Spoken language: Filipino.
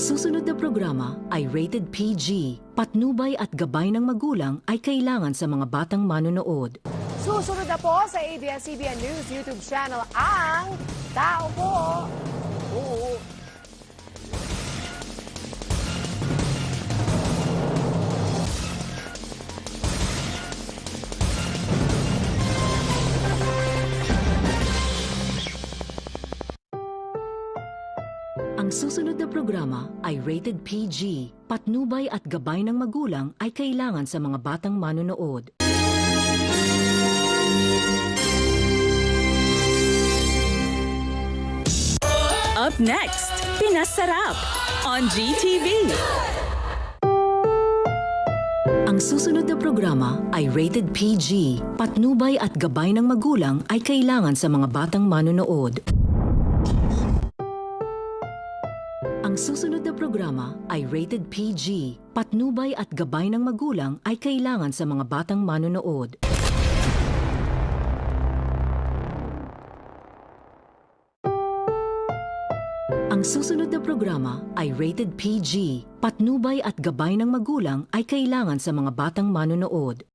susunod na programa ay rated PG. Patnubay at gabay ng magulang ay kailangan sa mga batang manonood. Susunod na po sa ABS-CBN News YouTube channel ang Tao Po. Oo. Ang susunod na programa ay rated PG. Patnubay at gabay ng magulang ay kailangan sa mga batang manonood. Up next, Pinasarap on GTV. Ang susunod na programa ay rated PG. Patnubay at gabay ng magulang ay kailangan sa mga batang manonood. Ang susunod na programa ay rated PG. Patnubay at gabay ng magulang ay kailangan sa mga batang manonood. Ang susunod na programa ay rated PG. Patnubay at gabay ng magulang ay kailangan sa mga batang manonood.